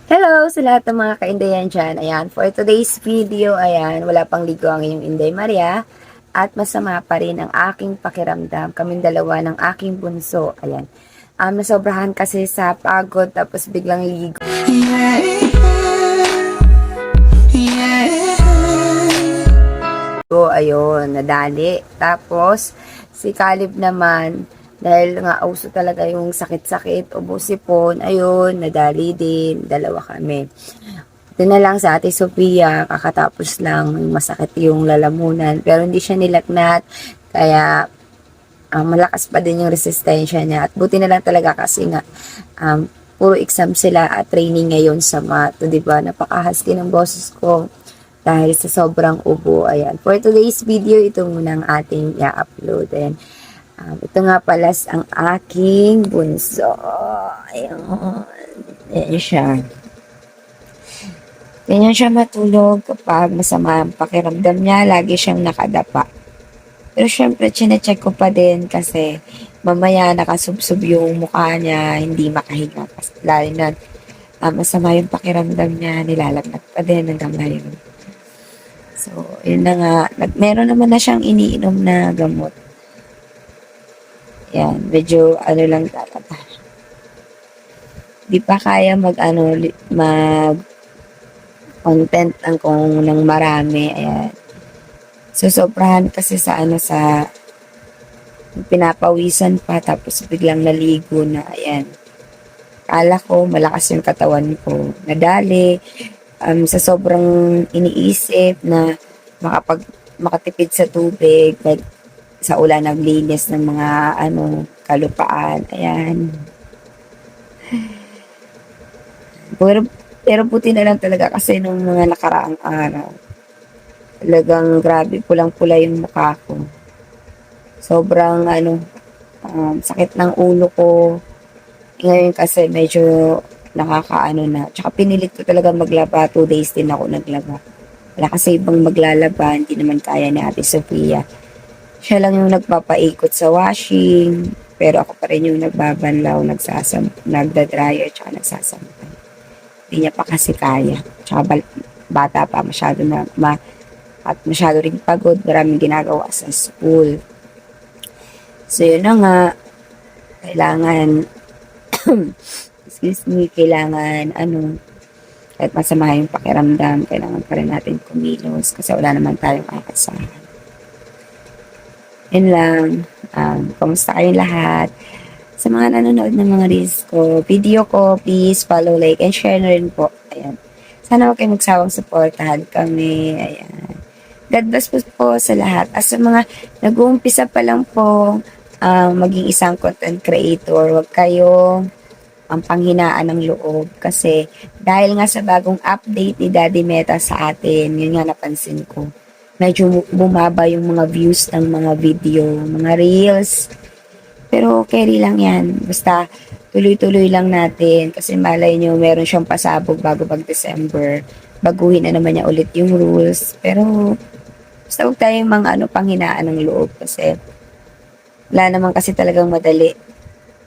Hello sa lahat ng mga kaindayan dyan. Ayan, for today's video, ayan, wala pang ligo ang inyong Inday Maria. At masama pa rin ang aking pakiramdam. Kaming dalawa ng aking bunso. Ayan. Nasobrahan kasi sa pagod tapos biglang ligo. Ayun, nadali. Tapos, si Caleb naman, dahil nga uso talaga yung sakit-sakit, ubo sipon, ayun, nadali din, dalawa kami. Ito na lang sa Ate Sophia, kakatapos lang, masakit yung lalamunan, pero hindi siya nilagnat, kaya malakas pa din yung resistensya niya. At buti na lang talaga kasi nga, puro exam sila at training ngayon sa math. Di ba? Napakahaskin ng boses ko dahil sa sobrang ubo. Ayan. For today's video, ito muna ang ating i-upload. Ayan. Ito nga pala ang aking bunso. Ayan. Ayan siya. Ganyan siya matulog kapag masama ang pakiramdam niya. Lagi siyang nakadapa. Pero syempre, chinecheck ko pa din kasi mamaya nakasubsob yung mukha niya, hindi makahinga. Kasi lalo na masama yung pakiramdam niya, nilalagnat pa din hanggang ngayon. So, yun na nga. Meron naman na siyang iniinom na gamot. Yan, medyo lang talaga. Di pa kaya mag content ang kung ng marami. Ayan. So, sobrahan kasi sa pinapawisan pa, tapos biglang naligo na, ayan. Kala ko, malakas yung katawan ko. Nadali, sa sobrang iniisip na makatipid sa tubig, like, sa ulan naglinis ng mga, kalupaan, ayan. Pero puti na lang talaga kasi nung mga nakaraang araw. Talagang grabe, pulang-pula yung mukha ko. Sobrang sakit ng ulo ko. Ngayon kasi medyo nakakaano na. Tsaka pinilit ko talaga maglaba. 2 days din ako naglaba. Wala kasi ibang maglalaba. Hindi naman kaya ni Ate Sophia. Siya lang yung nagpapaikot sa washing. Pero ako pa rin yung nagbabanlaw, nagda-dryer, tsaka nagsasampay. Hindi niya pa kasi kaya. Tsaka bata pa, masyado at masyado rin pagod, maraming ginagawa sa school. So, yun na nga, kailangan, kailangan, kahit masama yung pakiramdam, kailangan pa rin natin kumilos kasi wala naman tayong kakasahan. Yun lang, kamusta kayong lahat? Sa mga nanonood ng mga reels ko, video ko, please follow, like, and share na rin po. Ayan. Sana huwag kayong magsawang supportahan kami. Ayan. God bless po sa lahat. As sa mga nag-uumpisa pa lang po, maging isang content creator, huwag kayo ang panghinaan ng loob. Kasi dahil nga sa bagong update ni Daddy Meta sa atin, yun nga napansin ko, medyo bumaba yung mga views ng mga video, mga reels. Pero carry lang yan. Basta tuloy-tuloy lang natin. Kasi malay nyo, meron siyang pasabog bago pag-December. Baguhin na naman niya ulit yung rules. Pero basta huwag tayong panghinaan ng loob. Kasi wala naman kasi talagang madali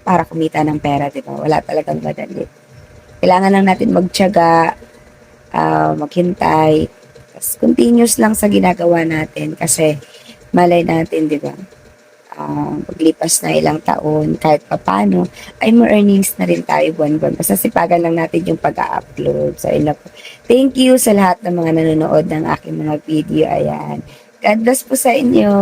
para kumita ng pera, di ba? Wala talagang madali. Kailangan lang natin magtiyaga, maghintay. Tapos continuous lang sa ginagawa natin. Kasi malay natin, di ba? Paglipas na ilang taon, kahit papano, ay more earnings na rin tayo buwan-buwan. Basta sipagan lang natin yung pag-upload. So, thank you sa lahat ng mga nanonood ng aking mga video. Ayan. God bless po sa inyo.